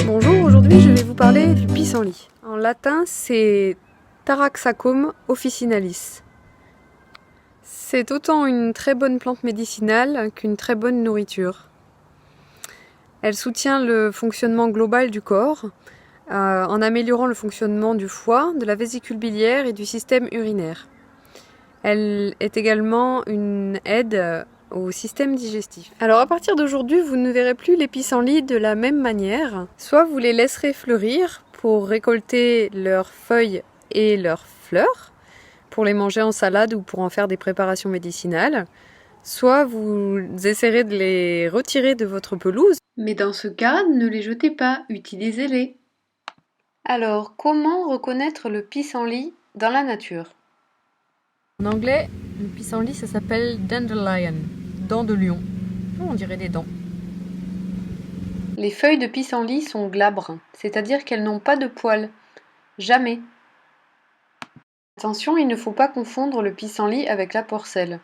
Bonjour, aujourd'hui je vais vous parler du pissenlit. En latin, c'est Taraxacum officinalis. C'est autant une très bonne plante médicinale qu'une très bonne nourriture. Elle soutient le fonctionnement global du corps en améliorant le fonctionnement du foie, de la vésicule biliaire et du système urinaire. Elle est également une aide au système digestif. Alors à partir d'aujourd'hui, vous ne verrez plus les pissenlits de la même manière. Soit vous les laisserez fleurir pour récolter leurs feuilles et leurs fleurs, pour les manger en salade ou pour en faire des préparations médicinales. Soit vous essaierez de les retirer de votre pelouse. Mais dans ce cas, ne les jetez pas, utilisez-les. Alors, comment reconnaître le pissenlit dans la nature? En anglais, le pissenlit, ça s'appelle dandelion, dents de lion. On dirait des dents. Les feuilles de pissenlit sont glabres, c'est-à-dire qu'elles n'ont pas de poils. Jamais. Attention, il ne faut pas confondre le pissenlit avec la porcelle.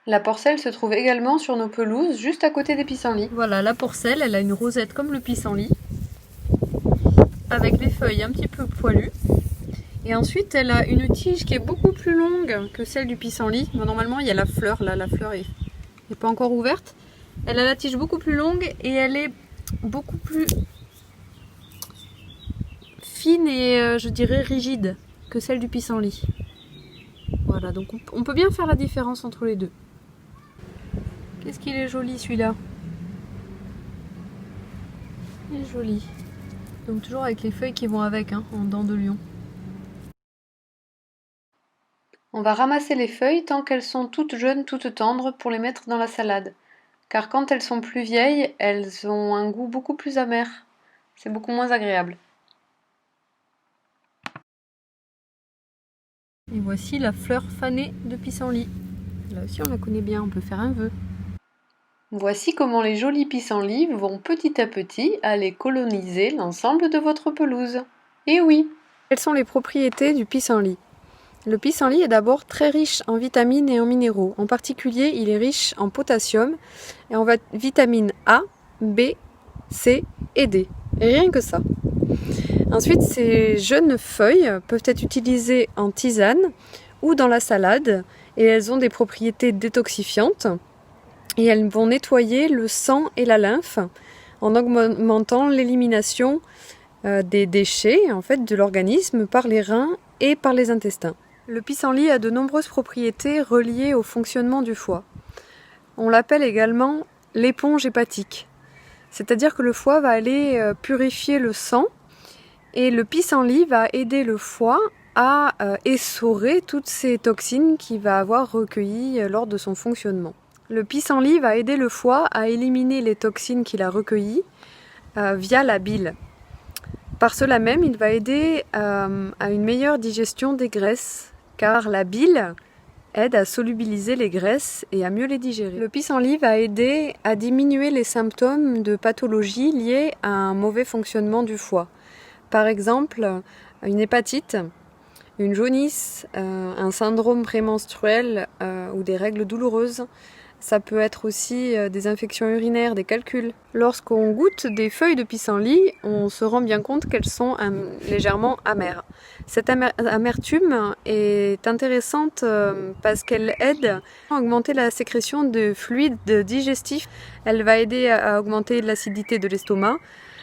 La porcelle se trouve également sur nos pelouses, juste à côté des pissenlits. Voilà, la porcelle, elle a une rosette comme le pissenlit, avec des feuilles un petit peu poilues. Et ensuite, elle a une tige qui est beaucoup plus longue que celle du pissenlit. Bon, normalement, il y a la fleur, là, la fleur n'est pas encore ouverte. Elle a la tige beaucoup plus longue et elle est beaucoup plus fine et, je dirais, rigide que celle du pissenlit. Voilà, donc on peut bien faire la différence entre les deux. Qu'est-ce qu'il est joli, celui-là. Il est joli. Donc toujours avec les feuilles qui vont avec, hein, en dents de lion. On va ramasser les feuilles tant qu'elles sont toutes jeunes, toutes tendres pour les mettre dans la salade. Car quand elles sont plus vieilles, elles ont un goût beaucoup plus amer. C'est beaucoup moins agréable. Et voici la fleur fanée de pissenlit. Là aussi on la connaît bien, on peut faire un vœu. Voici comment les jolis pissenlits vont petit à petit aller coloniser l'ensemble de votre pelouse. Et oui! Quelles sont les propriétés du pissenlit? Le pissenlit est d'abord très riche en vitamines et en minéraux. En particulier, il est riche en potassium et en vitamines A, B, C et D. Et rien que ça. Ensuite, ces jeunes feuilles peuvent être utilisées en tisane ou dans la salade et elles ont des propriétés détoxifiantes et elles vont nettoyer le sang et la lymphe en augmentant l'élimination des déchets en fait, de l'organisme par les reins et par les intestins. Le pissenlit a de nombreuses propriétés reliées au fonctionnement du foie. On l'appelle également l'éponge hépatique. C'est-à-dire que le foie va aller purifier le sang et le pissenlit va aider le foie à essorer toutes ces toxines qu'il va avoir recueillies lors de son fonctionnement. Le pissenlit va aider le foie à éliminer les toxines qu'il a recueillies via la bile. Par cela même, il va aider à une meilleure digestion des graisses, car la bile aide à solubiliser les graisses et à mieux les digérer. Le pissenlit va aider à diminuer les symptômes de pathologies liées à un mauvais fonctionnement du foie. Par exemple, une hépatite, une jaunisse, un syndrome prémenstruel ou des règles douloureuses. Ça peut être aussi des infections urinaires, des calculs. Lorsqu'on goûte des feuilles de pissenlit, on se rend bien compte qu'elles sont légèrement amères. Cette amertume est intéressante parce qu'elle aide à augmenter la sécrétion de fluides digestifs. Elle va aider à augmenter l'acidité de l'estomac,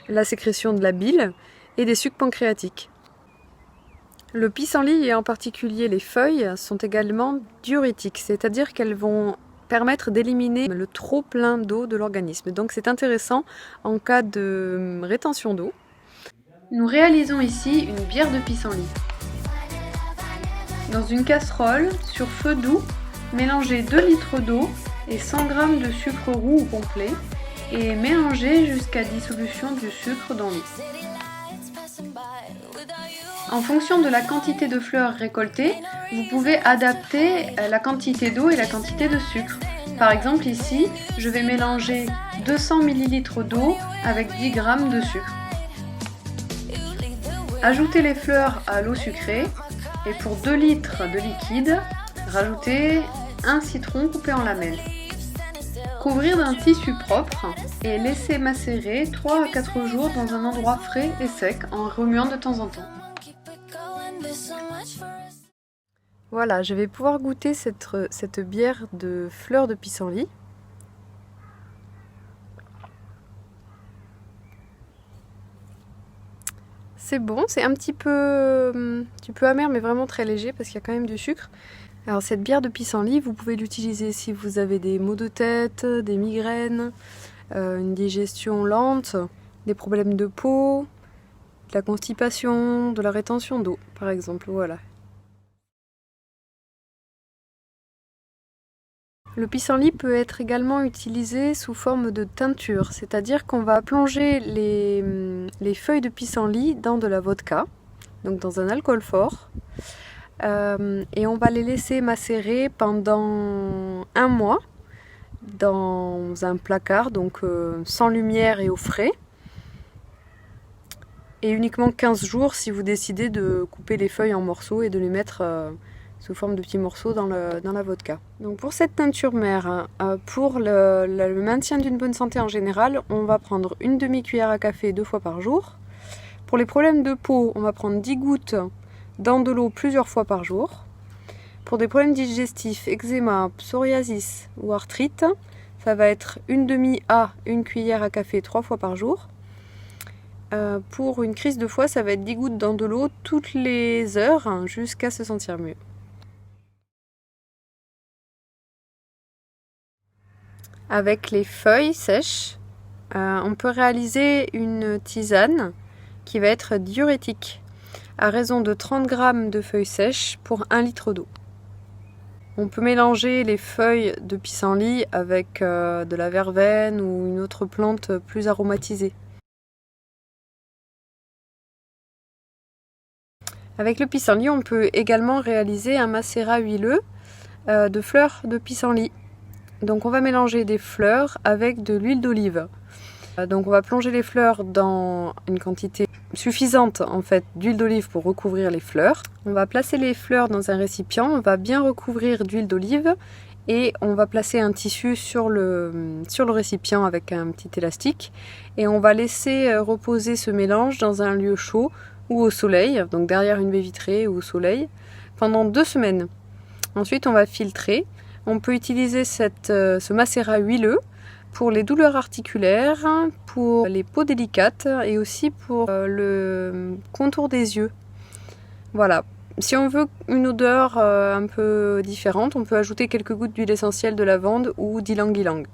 la sécrétion de la bile et des sucs pancréatiques. Le pissenlit et en particulier les feuilles sont également diurétiques, c'est-à-dire qu'elles vont permettre d'éliminer le trop plein d'eau de l'organisme. Donc c'est intéressant en cas de rétention d'eau. Nous réalisons ici une bière de pissenlit. Dans une casserole, sur feu doux, mélangez 2 litres d'eau et 100 g de sucre roux ou complet et mélangez jusqu'à dissolution du sucre dans l'eau. En fonction de la quantité de fleurs récoltées, vous pouvez adapter la quantité d'eau et la quantité de sucre. Par exemple ici, je vais mélanger 200 ml d'eau avec 10 g de sucre. Ajoutez les fleurs à l'eau sucrée et pour 2 litres de liquide, rajoutez un citron coupé en lamelles. Couvrir d'un tissu propre et laisser macérer 3 à 4 jours dans un endroit frais et sec en remuant de temps en temps. Voilà, je vais pouvoir goûter cette bière de fleurs de pissenlit. C'est bon, c'est un petit peu amer mais vraiment très léger parce qu'il y a quand même du sucre. Alors cette bière de pissenlit, vous pouvez l'utiliser si vous avez des maux de tête, des migraines, une digestion lente, des problèmes de peau, de la constipation, de la rétention d'eau par exemple, voilà. Le pissenlit peut être également utilisé sous forme de teinture, c'est-à-dire qu'on va plonger les feuilles de pissenlit dans de la vodka, donc dans un alcool fort, et on va les laisser macérer pendant 1 mois dans un placard, donc sans lumière et au frais, et uniquement 15 jours si vous décidez de couper les feuilles en morceaux et de les mettre sous forme de petits morceaux dans la vodka. Donc pour cette teinture mère, pour le maintien d'une bonne santé en général, on va prendre une demi-cuillère à café 2 fois par jour. Pour les problèmes de peau, on va prendre 10 gouttes dans de l'eau plusieurs fois par jour. Pour des problèmes digestifs, eczéma, psoriasis ou arthrite, ça va être une demi à 1 cuillère à café 3 fois par jour. Pour une crise de foie, ça va être 10 gouttes dans de l'eau toutes les heures jusqu'à se sentir mieux. Avec les feuilles sèches, on peut réaliser une tisane qui va être diurétique à raison de 30 g de feuilles sèches pour 1 litre d'eau. On peut mélanger les feuilles de pissenlit avec de la verveine ou une autre plante plus aromatisée. Avec le pissenlit, on peut également réaliser un macérat huileux de fleurs de pissenlit. Donc on va mélanger des fleurs avec de l'huile d'olive. Donc on va plonger les fleurs dans une quantité suffisante en fait d'huile d'olive pour recouvrir les fleurs. On va placer les fleurs dans un récipient, on va bien recouvrir d'huile d'olive et on va placer un tissu sur le récipient avec un petit élastique et on va laisser reposer ce mélange dans un lieu chaud ou au soleil, donc derrière une baie vitrée ou au soleil, pendant 2 semaines. Ensuite on va filtrer. On peut utiliser ce macérat huileux pour les douleurs articulaires, pour les peaux délicates et aussi pour le contour des yeux. Voilà. Si on veut une odeur un peu différente, on peut ajouter quelques gouttes d'huile essentielle de lavande ou d'ylang-ylang.